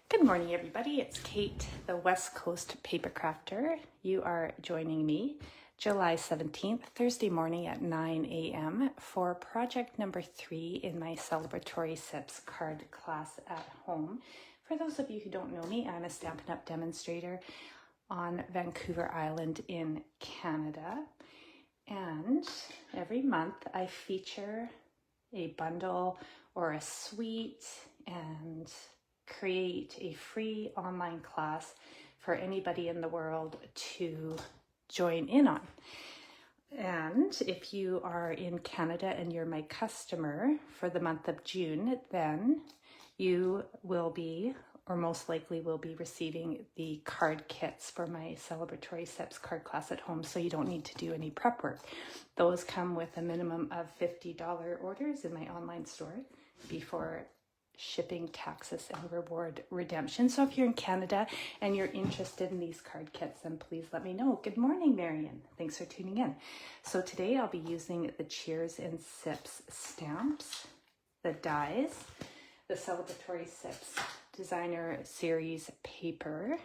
Good morning, everybody. It's Kate, the West Coast Paper Crafter. You are joining me July 17th, Thursday morning at 9 a.m. for project number 3 in my Celebratory Sips card class at home. For those of you who don't know me, I'm a Stampin' Up! Demonstrator on Vancouver Island in Canada. And every month I feature a bundle or a suite and create a free online class for anybody in the world to join in on. And if you are in Canada and you're my customer for the month of June, then you will be, or most likely will be, receiving the card kits for my Celebratory Sips card class at home, so you don't need to do any prep work. Those come with a minimum of $50 orders in my online store before shipping, taxes, and reward redemption. So if you're in Canada and you're interested in these card kits, then please let me know. Good morning, Marion. Thanks for tuning in. So today I'll be using the Cheers and Sips stamps, the dies, the Celebratory Sips Designer Series paper.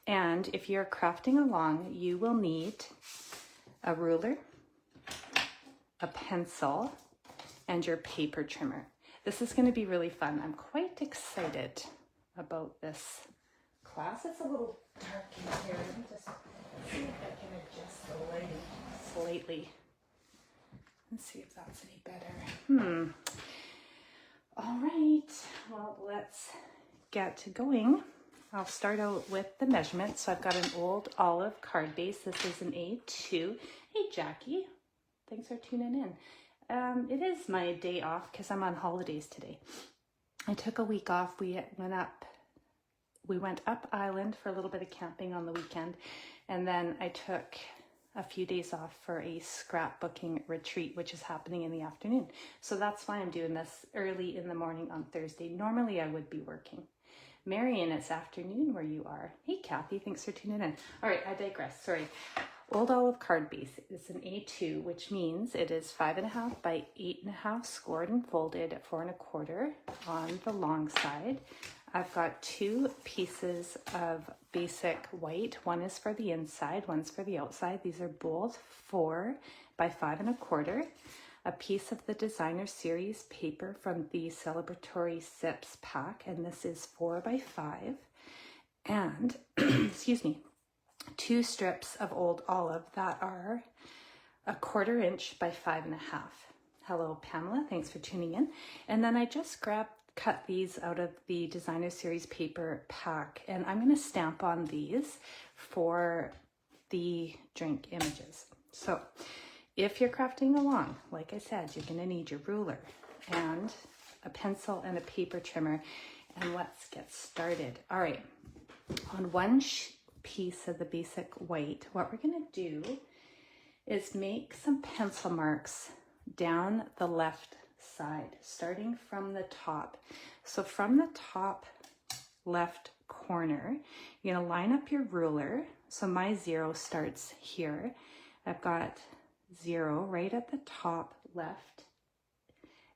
And if you're crafting along, you will need a ruler, a pencil, and your paper trimmer. This is going to be really fun. I'm quite excited about this class. It's a little dark in here. Let me just see if I can adjust the lighting slightly. Let's see if that's any better. All right, well, let's get going. I'll start out with the measurements. So I've got an old olive card base. This is an A2. Hey, Jackie. Thanks for tuning in. It is my day off because I'm on holidays today. I took a week off. We went up island for a little bit of camping on the weekend, and then I took a few days off for a scrapbooking retreat, which is happening in the afternoon. So that's why I'm doing this early in the morning on Thursday. Normally I would be working. Marion, it's afternoon where you are. Hey, Kathy, thanks for tuning in. All right, I digress. Sorry. Old olive card base is an A2, which means it is 5.5 by 8.5 scored and folded at 4 1/4 on the long side. I've got 2 pieces of basic white. One is for the inside, one's for the outside. These are both 4 by 5 1/4. A piece of the Designer Series paper from the Celebratory Sips pack, and this is 4 by 5. And, excuse me, 2 strips of old olive that are 1/4 inch by 5.5. Hello, Pamela. Thanks for tuning in. And then I just cut these out of the Designer Series paper pack, and I'm going to stamp on these for the drink images. So if you're crafting along, like I said, you're going to need your ruler and a pencil and a paper trimmer. And let's get started. All right. On one piece of the basic white, what we're going to do is make some pencil marks down the left side, starting from the top. So from the top left corner, you're going to line up your ruler. So my 0 starts here. I've got 0 right at the top left,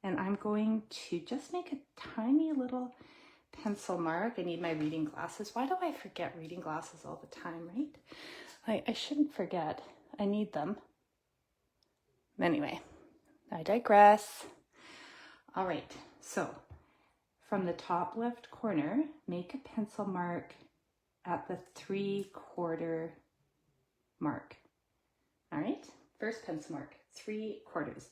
and I'm going to just make a tiny little pencil mark. I need my reading glasses. Why do I forget reading glasses all the time, right? I shouldn't forget. I need them. Anyway, I digress. All right, so from the top left corner, make a pencil mark at the 3/4 mark. All right, first pencil mark, 3/4.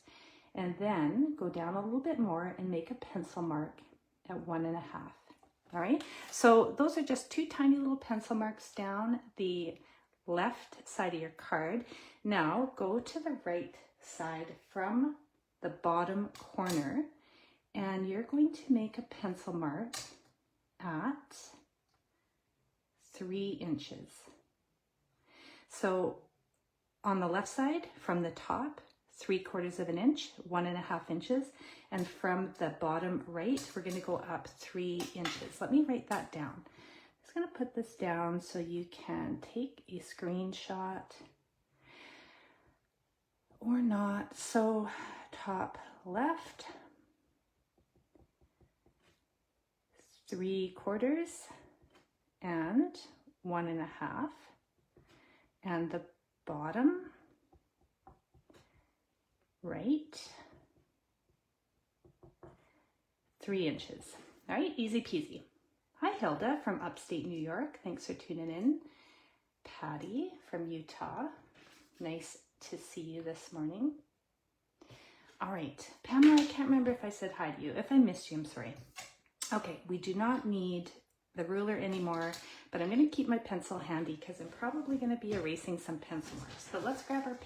And then go down a little bit more and make a pencil mark at 1.5. All right, so those are just 2 tiny little pencil marks down the left side of your card. Now go to the right side from the bottom corner, and you're going to make a pencil mark at 3 inches. So on the left side from the top, 3/4 inch, 1.5 inches, and from the bottom right, we're going to go up 3 inches. Let me write that down. I'm just going to put this down so you can take a screenshot or not. So top left, 3/4 and 1.5, and the bottom right 3 inches. All right, easy peasy. Hi Hilda from upstate New York, thanks for tuning in. Patty from Utah, nice to see you this morning. All right, Pamela, I can't remember if I said hi to you. If I missed you, I'm sorry. Okay, we do not need the ruler anymore, but I'm going to keep my pencil handy because I'm probably going to be erasing some pencil marks. So let's grab our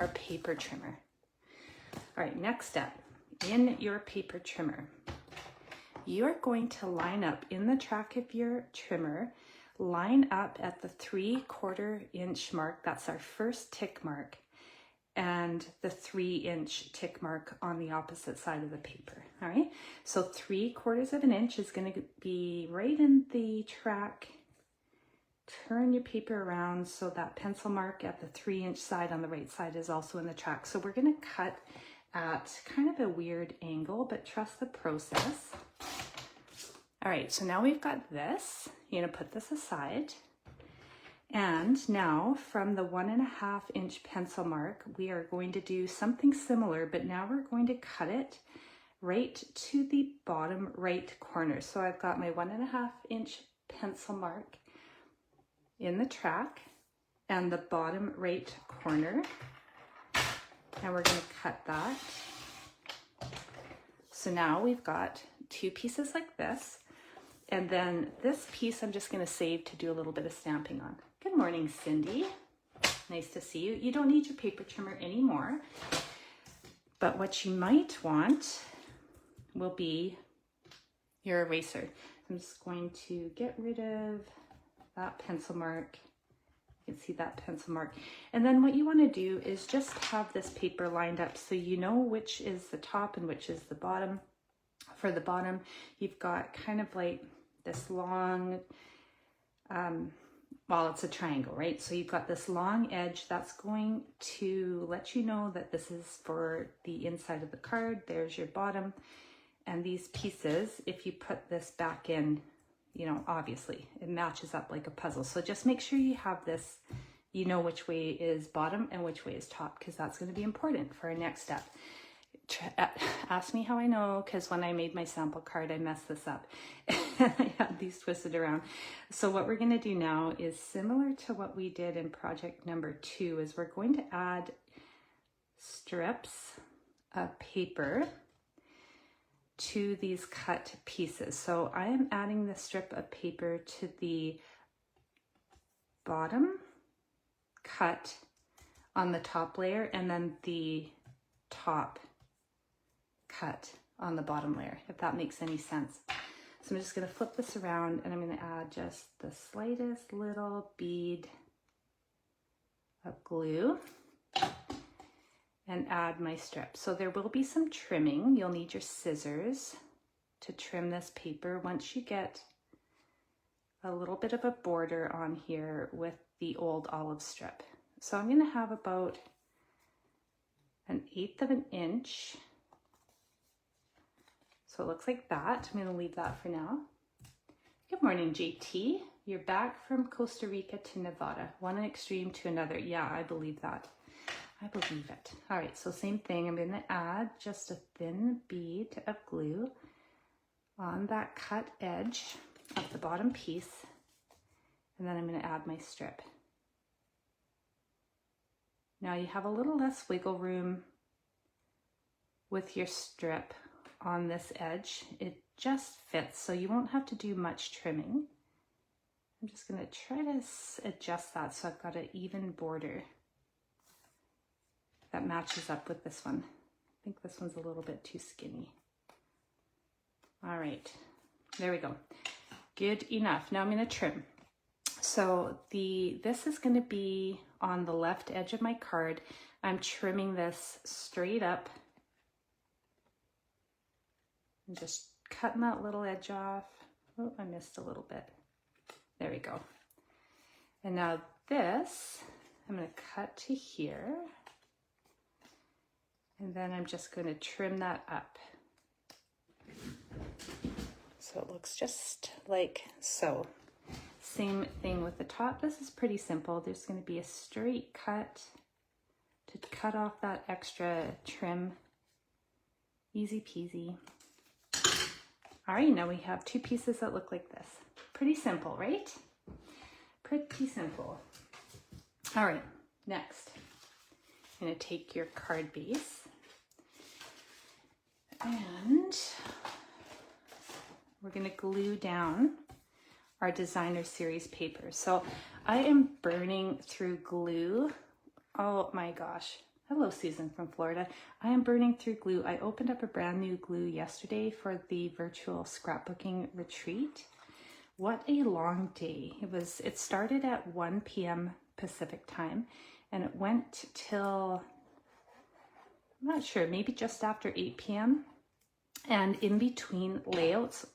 our paper trimmer. All right, next step, in your paper trimmer, you are going to line up in the track of your trimmer, line up at the 3/4 inch mark. That's our first tick mark, and the 3 inch tick mark on the opposite side of the paper. All right, so 3/4 inch is going to be right in the track. Turn your paper around so that pencil mark at the 3 inch side on the right side is also in the track. So we're going to cut at kind of a weird angle, but trust the process. All right, so now we've got this. You're going to put this aside. And now from the 1.5 inch pencil mark, we are going to do something similar, but now we're going to cut it right to the bottom right corner. So I've got my 1.5 inch pencil mark in the track and the bottom right corner. And we're going to cut that. So now we've got 2 pieces like this. And then this piece I'm just going to save to do a little bit of stamping on. Good morning, Cindy. Nice to see you. You don't need your paper trimmer anymore. But what you might want will be your eraser. I'm just going to get rid of that pencil mark. You can see that pencil mark. And then what you want to do is just have this paper lined up so you know which is the top and which is the bottom. For the bottom, you've got kind of like this long, well, it's a triangle, right? So you've got this long edge that's going to let you know that this is for the inside of the card. There's your bottom. And these pieces, if you put this back in, you know, obviously it matches up like a puzzle. So just make sure you have this, you know which way is bottom and which way is top, because that's going to be important for our next step. Ask me how I know, because when I made my sample card, I messed this up. I had these twisted around. So what we're going to do now is similar to what we did in project number 2, is we're going to add strips of paper to these cut pieces. So I am adding the strip of paper to the bottom cut on the top layer, and then the top cut on the bottom layer, if that makes any sense. So I'm just going to flip this around, and I'm going to add just the slightest little bead of glue and add my strip. So there will be some trimming. You'll need your scissors to trim this paper once you get a little bit of a border on here with the old olive strip. So I'm going to have about 1/8 inch. So it looks like that. I'm going to leave that for now. Good morning, JT. You're back from Costa Rica to Nevada. One extreme to another. Yeah, I believe that. I believe it. All right, so same thing. I'm going to add just a thin bead of glue on that cut edge of the bottom piece. And then I'm going to add my strip. Now you have a little less wiggle room with your strip on this edge. It just fits, so you won't have to do much trimming. I'm just going to try to adjust that so I've got an even border that matches up with this one. I think this one's a little bit too skinny. All right, there we go. Good enough. Now I'm going to trim. So this is going to be on the left edge of my card. I'm trimming this straight up. I'm just cutting that little edge off. Oh, I missed a little bit. There we go. And now this, I'm going to cut to here. And then I'm just going to trim that up. So it looks just like so. Same thing with the top. This is pretty simple. There's going to be a straight cut to cut off that extra trim. Easy peasy. All right, now we have two pieces that look like this. Pretty simple, right? Pretty simple. All right, next, I'm going to take your card base and we're going to glue down our designer series paper. So I am burning through glue. Oh my gosh. Hello, Susan from Florida. I am burning through glue. I opened up a brand new glue yesterday for the virtual scrapbooking retreat. What a long day. It started at 1 p.m. Pacific time and it went till, I'm not sure, maybe just after 8 p.m. And in between layouts,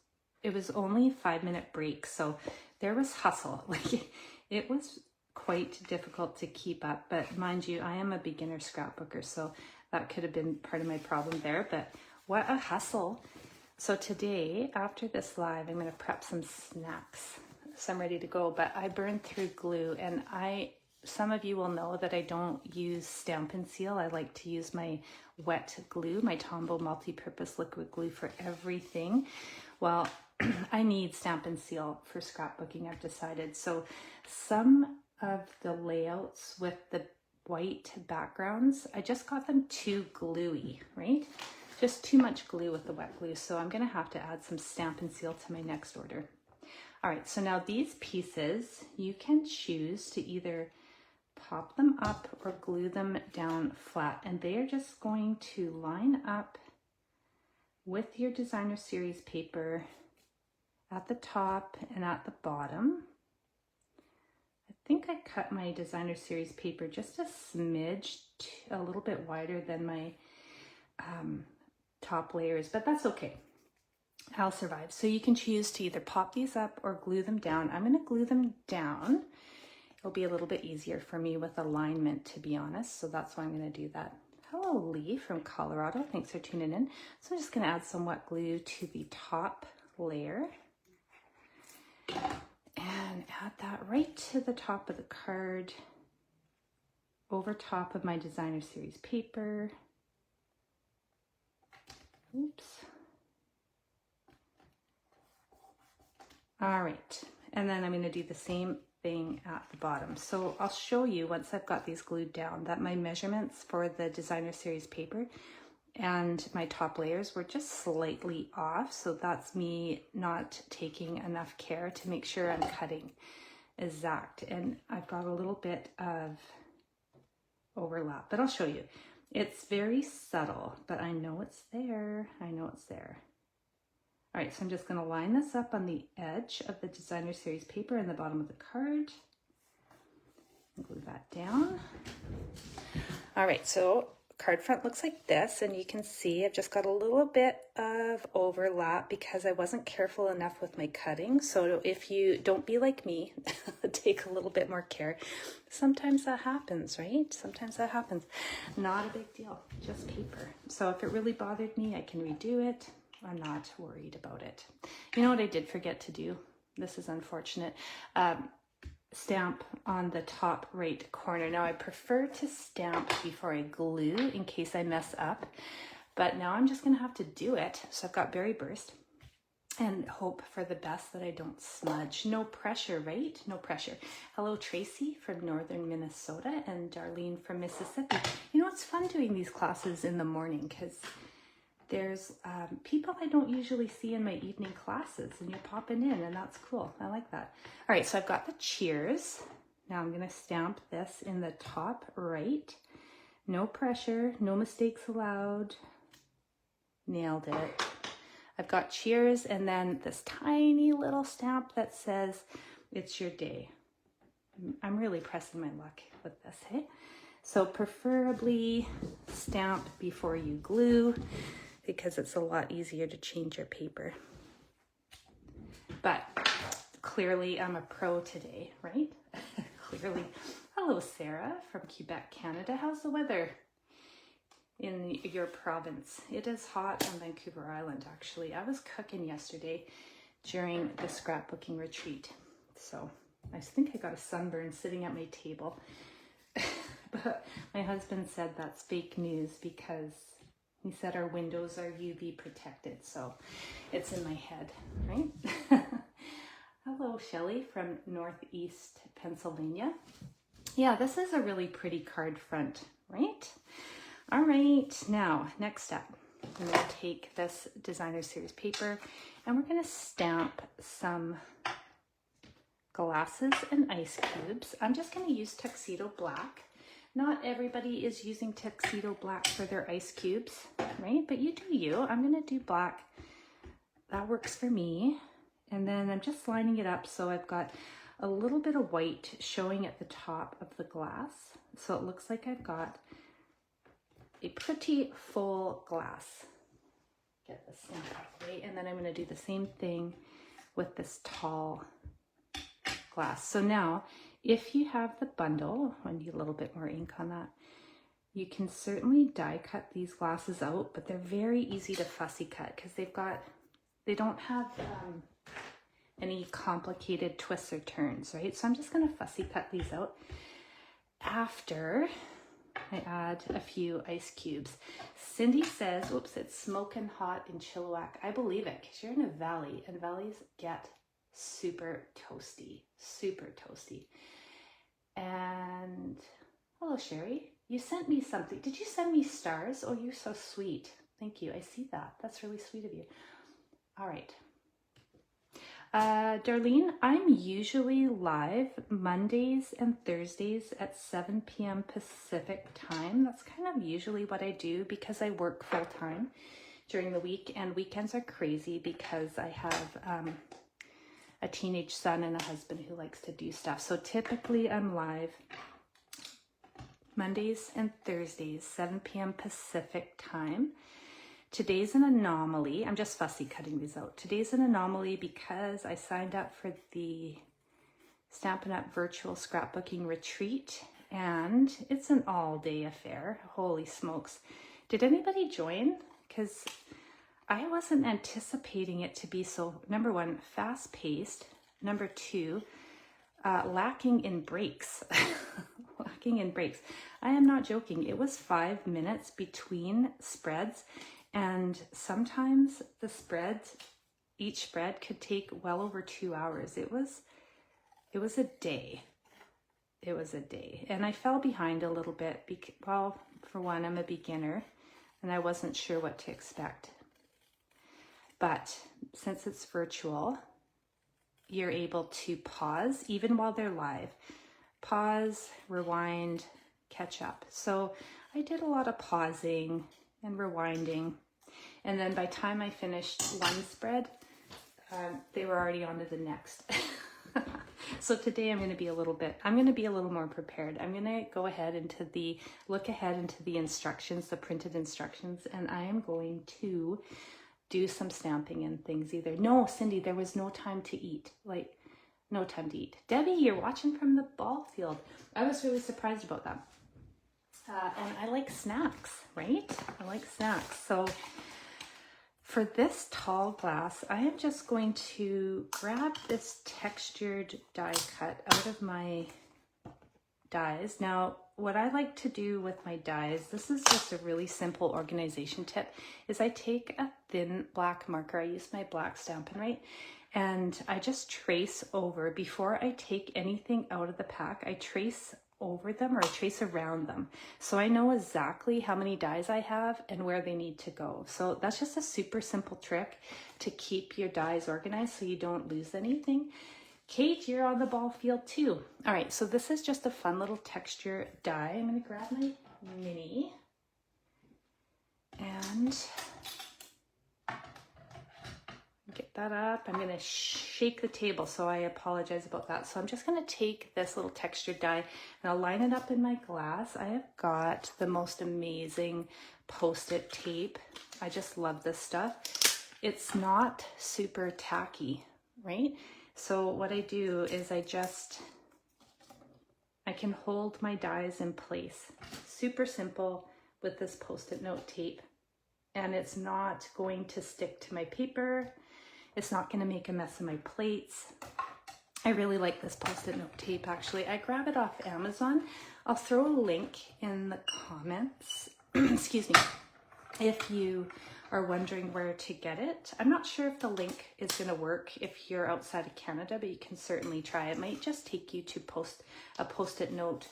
it was only a 5-minute break. So there was hustle. Like it was quite difficult to keep up, but mind you, I am a beginner scrapbooker, so that could have been part of my problem there, but what a hustle. So today, after this live, I'm going to prep some snacks. So I'm ready to go, but I burned through glue, and some of you will know that I don't use Stampin' Seal. I like to use my wet glue, my Tombow multi-purpose liquid glue for everything. Well, I need Stampin' Seal for scrapbooking, I've decided. So some of the layouts with the white backgrounds, I just got them too gluey, right? Just too much glue with the wet glue. So I'm going to have to add some Stampin' Seal to my next order. All right, so now these pieces, you can choose to either pop them up or glue them down flat, and they are just going to line up with your designer series paper at the top and at the bottom. I think I cut my designer series paper just a smidge, a little bit wider than my top layers, but that's okay. I'll survive. So you can choose to either pop these up or glue them down. I'm going to glue them down. It'll be a little bit easier for me with alignment, to be honest. So that's why I'm going to do that. Hello, Lee from Colorado. Thanks for tuning in. So I'm just going to add some wet glue to the top layer and add that right to the top of the card, over top of my designer series paper. Oops. All right, and then I'm going to do the same thing at the bottom. So I'll show you once I've got these glued down that my measurements for the designer series paper and my top layers were just slightly off. So that's me not taking enough care to make sure I'm cutting exact. And I've got a little bit of overlap, but I'll show you. It's very subtle, but I know it's there. I know it's there. All right, so I'm just going to line this up on the edge of the designer series paper and the bottom of the card. Glue that down. All right, so card front looks like this, and you can see I've just got a little bit of overlap because I wasn't careful enough with my cutting. So if you don't be like me, take a little bit more care. Sometimes that happens, right? Sometimes that happens. Not a big deal, just paper. So if it really bothered me, I can redo it. I'm not worried about it. You know what I did forget to do? This is unfortunate. Stamp on the top right corner. Now I prefer to stamp before I glue in case I mess up, but now I'm just gonna have to do it. So I've got Berry Burst and hope for the best that I don't smudge. No pressure, right? No pressure. Hello, Tracy from northern Minnesota and Darlene from Mississippi. You know, it's fun doing these classes in the morning because there's people I don't usually see in my evening classes, and you're popping in, and that's cool. I like that. All right, so I've got the cheers. Now I'm going to stamp this in the top right. No pressure, no mistakes allowed. Nailed it. I've got cheers, and then this tiny little stamp that says, "It's your day." I'm really pressing my luck with this, hey? So preferably stamp before you glue, because it's a lot easier to change your paper. But clearly I'm a pro today, right? Clearly. Hello, Sarah from Quebec, Canada. How's the weather in your province? It is hot on Vancouver Island, actually. I was cooking yesterday during the scrapbooking retreat. So I think I got a sunburn sitting at my table. But my husband said that's fake news because he said our windows are UV protected. So it's in my head, right? Hello, Shelley from Northeast Pennsylvania. Yeah, this is a really pretty card front, right? All right, now, next step. I'm going to take this designer series paper and we're going to stamp some glasses and ice cubes. I'm just going to use Tuxedo Black. Not everybody is using Tuxedo Black for their ice cubes, right? But you do you. I'm going to do black. That works for me. And then I'm just lining it up so I've got a little bit of white showing at the top of the glass. So it looks like I've got a pretty full glass. Get the stamp out of the way. And then I'm going to do the same thing with this tall glass. So now, if you have the bundle, I need a little bit more ink on that, you can certainly die cut these glasses out, but they're very easy to fussy cut because they don't have any complicated twists or turns, right? So I'm just going to fussy cut these out after I add a few ice cubes. Cindy says, oops, it's smoking hot in Chilliwack. I believe it because you're in a valley and valleys get super toasty, super toasty. And hello, Sherry. You sent me something. Did you send me stars? Oh, you're so sweet. Thank you. I see that. That's really sweet of you. All right. Darlene, I'm usually live Mondays and Thursdays at 7 p.m. Pacific time. That's kind of usually what I do because I work full time during the week, and weekends are crazy because I have a teenage son and a husband who likes to do stuff. So typically I'm live Mondays and Thursdays, 7 p.m. Pacific time. Today's an anomaly. I'm just fussy cutting these out. Today's an anomaly because I signed up for the Stampin' Up! Virtual Scrapbooking Retreat, and it's an all-day affair. Holy smokes. Did anybody join? Because I wasn't anticipating it to be so, number one, fast-paced. Number two, lacking in breaks. Lacking in breaks. I am not joking. It was 5 minutes between spreads. And sometimes the spreads, each spread could take well over 2 hours. It was a day. It was a day. And I fell behind a little bit. Well, for one, I'm a beginner and I wasn't sure what to expect. But since it's virtual, you're able to pause even while they're live. Pause, rewind, catch up. So I did a lot of pausing and rewinding. And then by the time I finished one spread, they were already on to the next. So today I'm going to be a little more prepared. I'm going to go ahead look ahead into the instructions, the printed instructions, and I am going to do some stamping and things either. No, Cindy, there was no time to eat. No time to eat. Debbie, you're watching from the ball field. I was really surprised about that. And I like snacks, right? I like snacks. So for this tall glass, I am just going to grab this textured die cut out of my dies. Now, what I like to do with my dies, this is just a really simple organization tip, is I take a thin black marker. I use my black Stampin', right? And I just trace over, before I take anything out of the pack, I trace over them, or I trace around them. So I know exactly how many dies I have and where they need to go. So that's just a super simple trick to keep your dies organized so you don't lose anything. Kate, you're on the ball field too. All right, so this is just a fun little texture die. I'm gonna grab my mini and get that up. I'm gonna shake the table, so I apologize about that. So I'm just gonna take this little textured die and I'll line it up in my glass. I have got the most amazing Post-it tape. I just love this stuff. It's not super tacky, right? So what I do is I can hold my dies in place. Super simple with this Post-it note tape, and it's not going to stick to my paper. It's not going to make a mess of my plates. I really like this Post-it note tape actually. I grab it off Amazon. I'll throw a link in the comments, excuse me, if you are wondering where to get it. I'm not sure if the link is going to work if you're outside of Canada, but you can certainly try. It might just take you to a Post-it note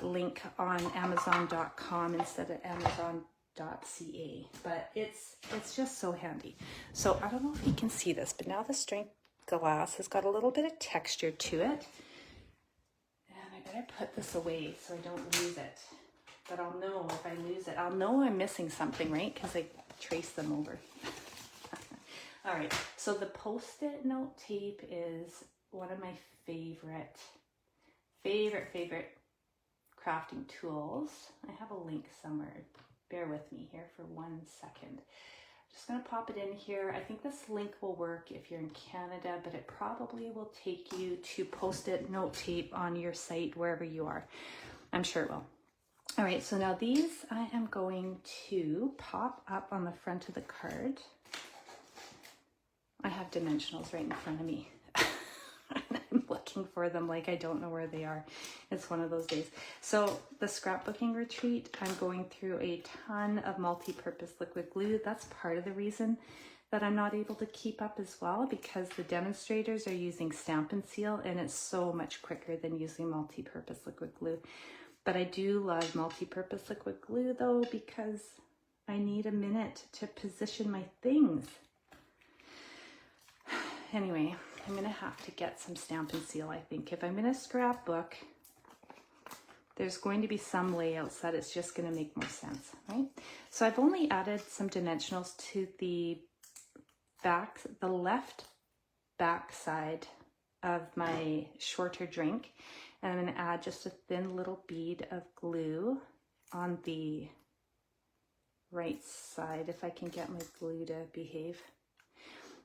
link on Amazon.com instead of Amazon.ca, but it's just so handy. So I don't know if you can see this, but now the strength glass has got a little bit of texture to it, and I better put this away so I don't lose it. But I'll know if I lose it. I'll know I'm missing something, right? Because I trace them over. All right, so the Post-it note tape is one of my favorite crafting tools. I have a link somewhere. Bear with me here for 1 second. Just gonna pop it in here. I think this link will work if you're in Canada, but it probably will take you to Post-it note tape on your site, wherever you are. I'm sure it will. All right, so now these I am going to pop up on the front of the card. I have dimensionals right in front of me. I'm looking for them like I don't know where they are. It's one of those days. So the scrapbooking retreat, I'm going through a ton of multi-purpose liquid glue. That's part of the reason that I'm not able to keep up as well, because the demonstrators are using Stampin' Seal and it's so much quicker than using multi-purpose liquid glue. But I do love multi-purpose liquid glue though, because I need a minute to position my things. Anyway, I'm gonna have to get some Stampin' Seal, I think. If I'm in a scrapbook, there's going to be some layouts that it's just gonna make more sense, right? So I've only added some dimensionals to the left back side of my shorter drink. And I'm gonna add just a thin little bead of glue on the right side, if I can get my glue to behave.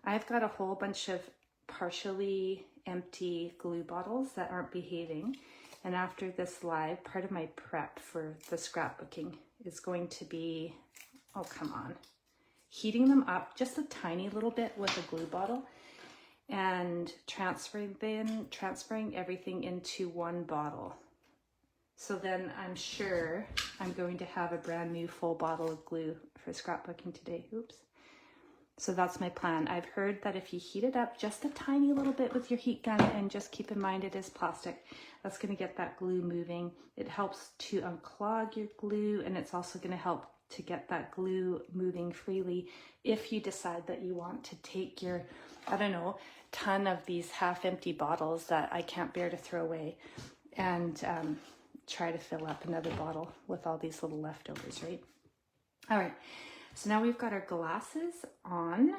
I've got a whole bunch of partially empty glue bottles that aren't behaving. And after this live, part of my prep for the scrapbooking is going to be, oh, come on, heating them up just a tiny little bit with a glue bottle and transferring everything into one bottle. So then I'm sure I'm going to have a brand new full bottle of glue for scrapbooking today. Oops. So that's my plan. I've heard that if you heat it up just a tiny little bit with your heat gun, and just keep in mind it is plastic, that's going to get that glue moving. It helps to unclog your glue, and it's also going to help to get that glue moving freely if you decide that you want to take your, I don't know, ton of these half-empty bottles that I can't bear to throw away and try to fill up another bottle with all these little leftovers, right? All right. So now we've got our glasses on,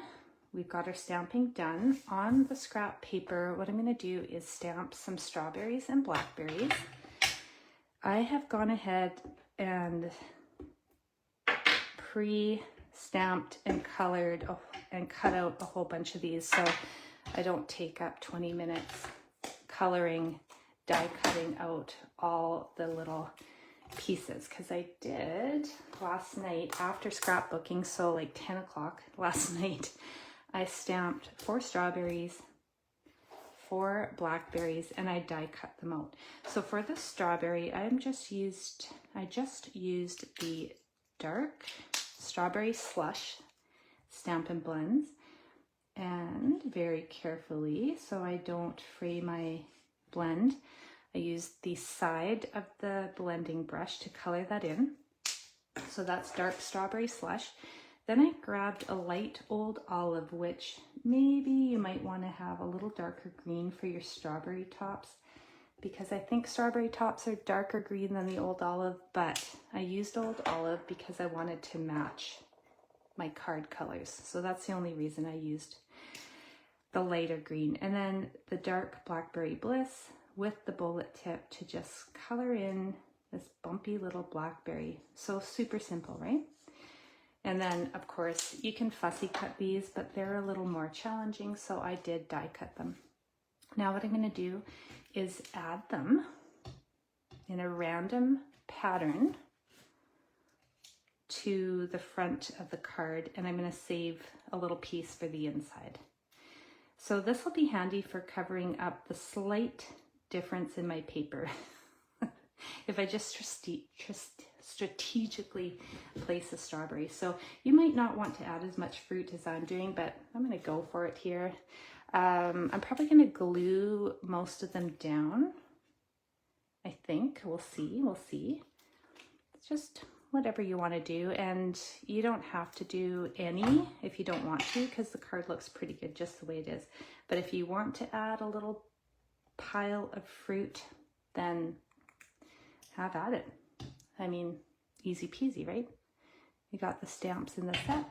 we've got our stamping done. On the scrap paper, what I'm going to do is stamp some strawberries and blackberries. I have gone ahead and pre-stamped and colored and cut out a whole bunch of these so I don't take up 20 minutes coloring, die cutting out all the little pieces, because I did last night after scrapbooking, so like 10 o'clock last night, I stamped 4 strawberries, 4 blackberries, and I die cut them out. So for the strawberry, I just used the dark strawberry slush Stampin' blends, and very carefully, so I don't fray my blend, I used the side of the blending brush to color that in. So that's dark strawberry slush. Then I grabbed a light old olive, which maybe you might want to have a little darker green for your strawberry tops, because I think strawberry tops are darker green than the old olive, but I used old olive because I wanted to match my card colors. So that's the only reason I used the lighter green. And then the dark Blackberry Bliss with the bullet tip to just color in this bumpy little blackberry. So super simple, right? And then of course you can fussy cut these, but they're a little more challenging, so I did die cut them. Now what I'm going to do is add them in a random pattern to the front of the card, and I'm going to save a little piece for the inside. So this will be handy for covering up the slight difference in my paper. If I just strategically place a strawberry. So you might not want to add as much fruit as I'm doing, but I'm going to go for it here. I'm probably going to glue most of them down. I think we'll see. It's just whatever you want to do, and you don't have to do any if you don't want to, because the card looks pretty good just the way it is. But if you want to add a little pile of fruit, then have at it. I mean, easy peasy, right? You got the stamps in the set.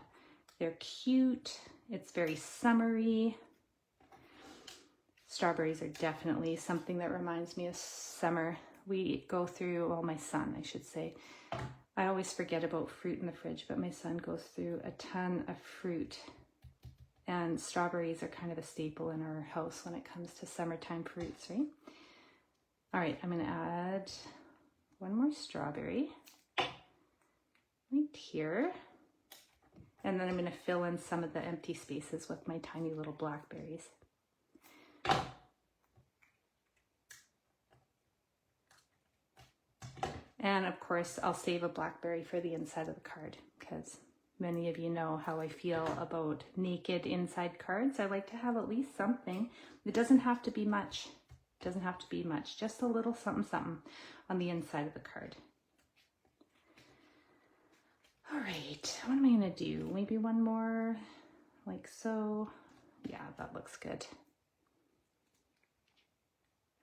They're cute. It's very summery. Strawberries are definitely something that reminds me of summer. We go through, well, my son, I should say. I always forget about fruit in the fridge, but my son goes through a ton of fruit. And strawberries are kind of a staple in our house when it comes to summertime fruits, right? All right, I'm going to add one more strawberry right here. And then I'm going to fill in some of the empty spaces with my tiny little blackberries. And of course, I'll save a blackberry for the inside of the card, because many of you know how I feel about naked inside cards. I like to have at least something. It doesn't have to be much. It doesn't have to be much. Just a little something something on the inside of the card. All right, what am I going to do? Maybe one more, like so. Yeah, that looks good.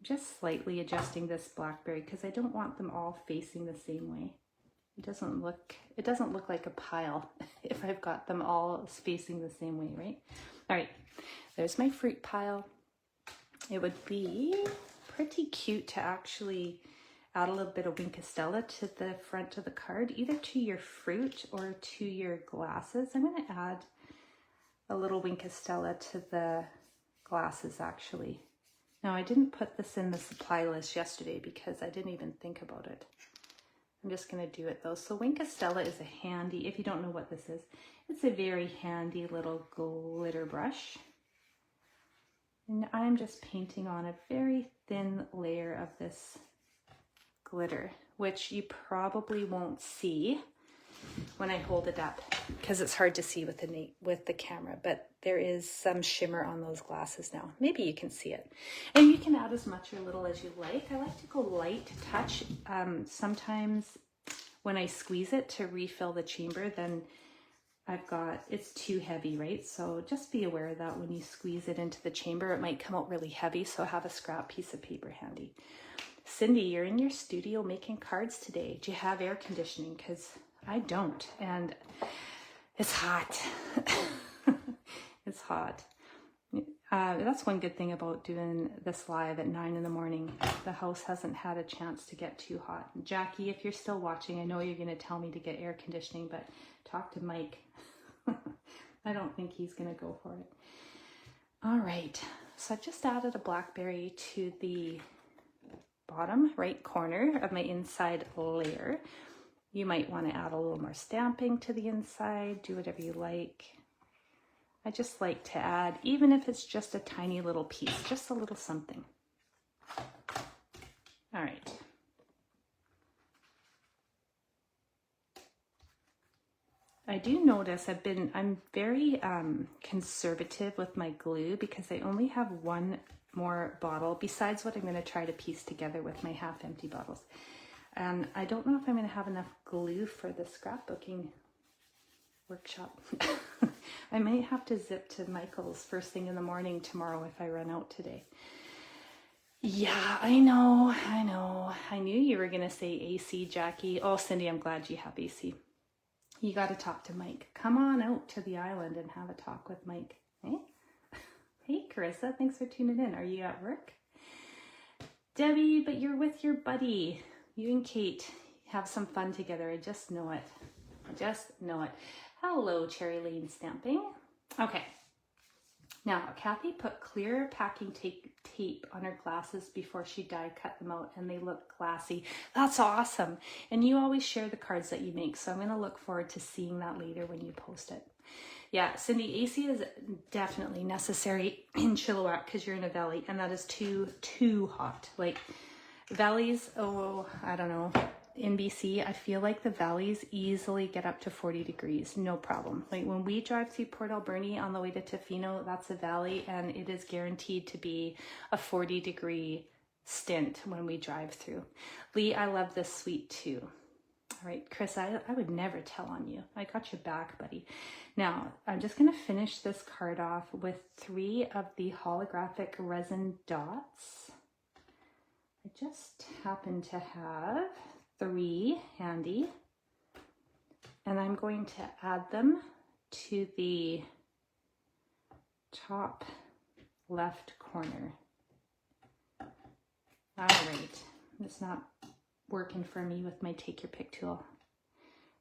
Just slightly adjusting this blackberry because I don't want them all facing the same way. It doesn't look like a pile if I've got them all facing the same way, right? All right, there's my fruit pile. It would be pretty cute to actually add a little bit of Wink of Stella to the front of the card, either to your fruit or to your glasses. I'm going to add a little Wink of Stella to the glasses actually. Now, I didn't put this in the supply list yesterday because I didn't even think about it. I'm just going to do it though. So Wink of Stella is a handy, if you don't know what this is, it's a very handy little glitter brush. And I'm just painting on a very thin layer of this glitter, which you probably won't see when I hold it up because it's hard to see with the camera, but there is some shimmer on those glasses now. Maybe you can see it. And you can add as much or little as you like. I like to go light touch. Sometimes when I squeeze it to refill the chamber, then it's too heavy, right? So just be aware of that when you squeeze it into the chamber. It might come out really heavy, so have a scrap piece of paper handy. Cindy, you're in your studio making cards today. Do you have air conditioning? Because I don't, and it's hot. It's hot. That's one good thing about doing this live at 9 in the morning. The house hasn't had a chance to get too hot. Jackie, if you're still watching, I know you're going to tell me to get air conditioning, but talk to Mike. I don't think he's going to go for it. All right, so I've just added a blackberry to the bottom right corner of my inside layer. You might want to add a little more stamping to the inside, do whatever you like. I just like to add, even if it's just a tiny little piece, just a little something. All right. I do notice I'm very conservative with my glue because I only have one more bottle besides what I'm going to try to piece together with my half empty bottles. And I don't know if I'm going to have enough glue for the scrapbooking workshop. I might have to zip to Michael's first thing in the morning tomorrow if I run out today. Yeah, I know. I knew you were going to say AC, Jackie. Oh, Cindy, I'm glad you have AC. You got to talk to Mike. Come on out to the island and have a talk with Mike. Hey? Hey, Carissa, thanks for tuning in. Are you at work? Debbie, but you're with your buddy. You and Kate have some fun together. I just know it. Hello, Cherry Lane Stamping. Okay. Now, Kathy put clear packing tape on her glasses before she die cut them out, and they look glassy. That's awesome. And you always share the cards that you make, so I'm going to look forward to seeing that later when you post it. Yeah, Cindy, AC is definitely necessary in Chilliwack because you're in a valley, and that is too hot. Like valleys, oh, I don't know. In BC, I feel like the valleys easily get up to 40 degrees, no problem. Like when we drive through Port Alberni on the way to Tofino, that's a valley, and it is guaranteed to be a 40-degree stint when we drive through. Lee, I love this suite too. All right, Chris, I would never tell on you. I got your back, buddy. Now, I'm just going to finish this card off with 3 of the holographic resin dots. I just happen to have 3 handy, and I'm going to add them to the top left corner. All right, it's not working for me with my take your pick tool,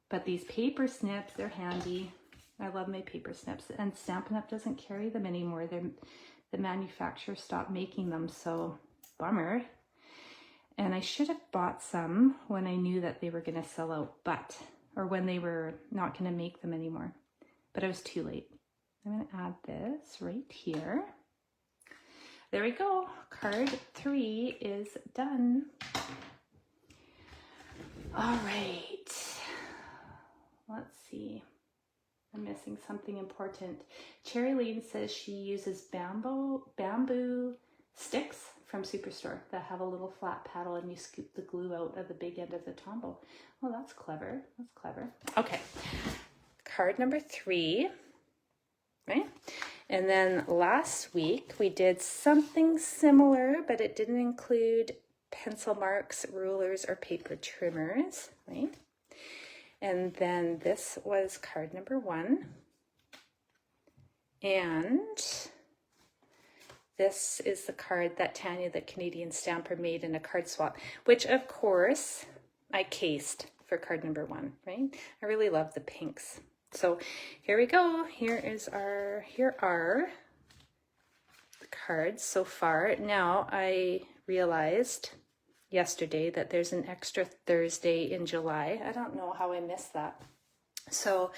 but these paper snips, they're handy. I love my paper snips, and Stampin' Up doesn't carry them anymore. The manufacturer stopped making them, so bummer. And I should have bought some when I knew that they were going to sell out, or when they were not going to make them anymore, but I was too late. I'm going to add this right here. There we go. Card 3 is done. All right. Let's see. I'm missing something important. Cherry Lane says she uses bamboo sticks from Superstore that have a little flat paddle, and you scoop the glue out of the big end of the tombow. Well, that's clever. That's clever. Okay. Card number 3. Right? And then last week we did something similar, but it didn't include pencil marks, rulers, or paper trimmers, right? And then this was card number 1. And this is the card that Tanya, the Canadian stamper, made in a card swap, which of course I cased for card number 1, right? I really love the pinks. So here we go. Here are the cards so far. Now I realized yesterday that there's an extra Thursday in July. I don't know how I missed that. So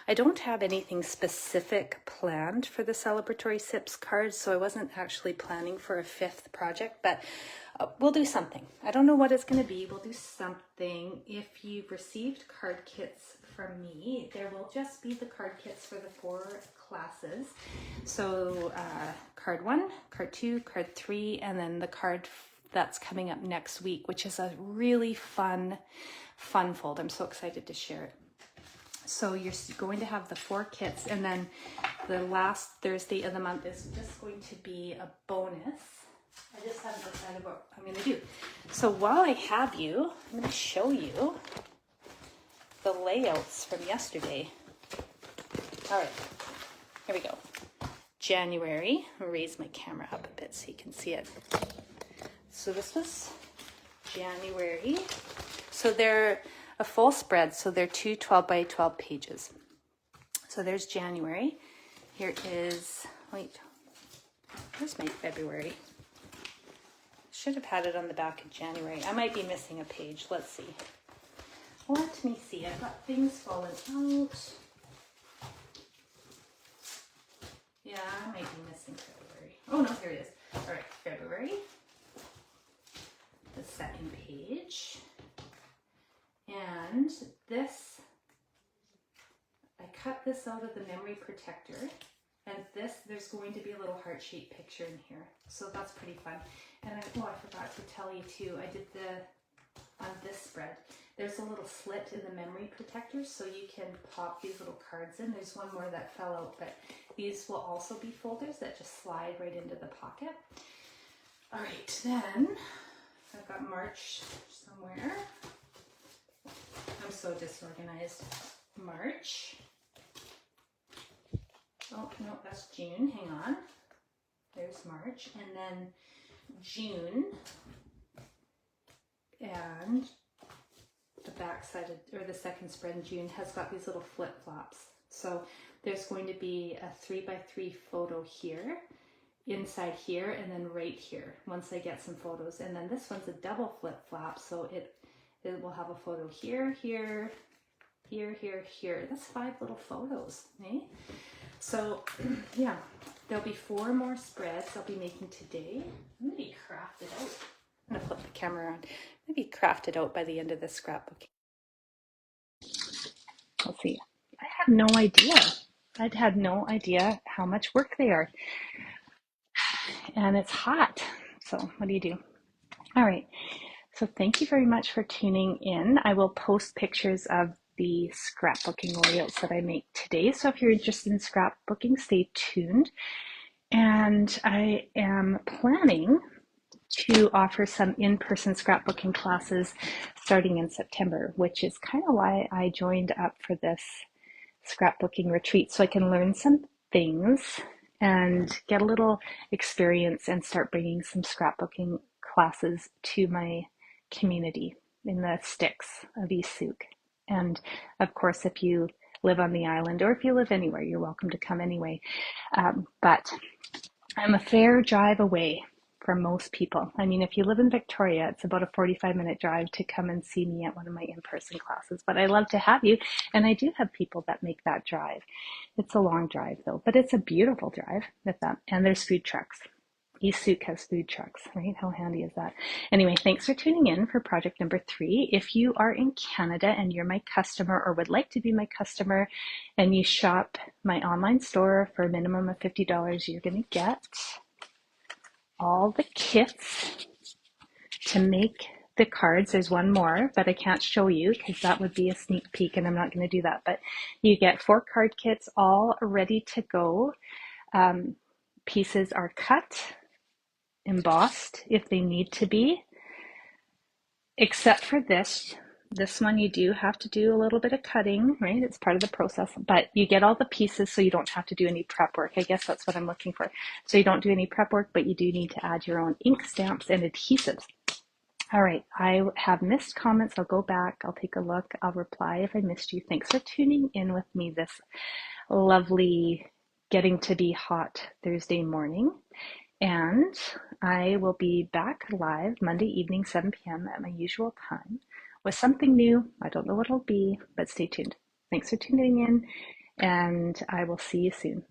I don't have anything specific planned for the Celebratory Sips cards, so I wasn't actually planning for a 5th project, but we'll do something. I don't know what it's going to be. We'll do something. If you've received card kits from me, there will just be the card kits for the 4 classes. So card 1, card 2, card 3, and then the card that's coming up next week, which is a really fun fold. I'm so excited to share it. So you're going to have the 4 kits, and then the last Thursday of the month is just going to be a bonus. I just haven't decided what I'm going to do. So while I have you, I'm going to show you the layouts from yesterday. All right, here we go. January. I'll raise my camera up a bit so you can see it. So this was January. So they're a full spread, so they're 2 12 by 12 pages. So there's January. Here is, wait, where's my February? Should have had it on the back of January. I might be missing a page. Let's see. Let me see. I've got things falling out. Yeah, I might be missing February. Oh no, here it is. All right, February. The second page. And this, I cut this out of the memory protector, and this, there's going to be a little heart-shaped picture in here. So that's pretty fun. And I forgot to tell you too, I did on this spread, there's a little slit in the memory protector, so you can pop these little cards in. There's one more that fell out, but these will also be folders that just slide right into the pocket. All right, then I've got March somewhere. I'm so disorganized. March. Oh, no, that's June. Hang on. There's March. And then June. And the back side, or the second spread in June, has got these little flip-flops. So there's going to be a 3x3 photo here, inside here, and then right here once I get some photos. And then this one's a double flip flap, so it will have a photo here, here, here, here, here. That's 5 little photos, eh? So yeah, there'll be 4 more spreads I'll be making today. Maybe craft it out. I'm gonna flip the camera on. Maybe craft it out by the end of this scrapbook. Let's see. I have no idea. I'd had no idea how much work they are. And it's hot. So what do you do? All right. So thank you very much for tuning in. I will post pictures of the scrapbooking layouts that I make today. So if you're interested in scrapbooking, stay tuned. And I am planning to offer some in-person scrapbooking classes starting in September, which is kind of why I joined up for this scrapbooking retreat, so I can learn some things and get a little experience and start bringing some scrapbooking classes to my community in the sticks of East Souk. And of course, if you live on the island or if you live anywhere, you're welcome to come anyway. But I'm a fair drive away from most people. I mean, if you live in Victoria, it's about a 45-minute drive to come and see me at one of my in-person classes. But I love to have you, and I do have people that make that drive. It's a long drive, though, but it's a beautiful drive with them. And there's food trucks. East Souk has food trucks, right? How handy is that? Anyway, thanks for tuning in for project number 3. If you are in Canada and you're my customer or would like to be my customer and you shop my online store for a minimum of $50, you're going to get all the kits to make the cards. There's one more, but I can't show you because that would be a sneak peek and I'm not going to do that. But you get 4 card kits all ready to go. Pieces are cut, embossed if they need to be, except for this one. You do have to do a little bit of cutting, right? It's part of the process, but you get all the pieces so you don't have to do any prep work. I guess that's what I'm looking for. So you don't do any prep work, but you do need to add your own ink stamps and adhesives. All right, I have missed comments. I'll go back, I'll take a look, I'll reply if I missed you. Thanks for tuning in with me this lovely getting to be hot Thursday morning. And I will be back live Monday evening, 7 p.m. at my usual time with something new. I don't know what it'll be, but stay tuned. Thanks for tuning in, and I will see you soon.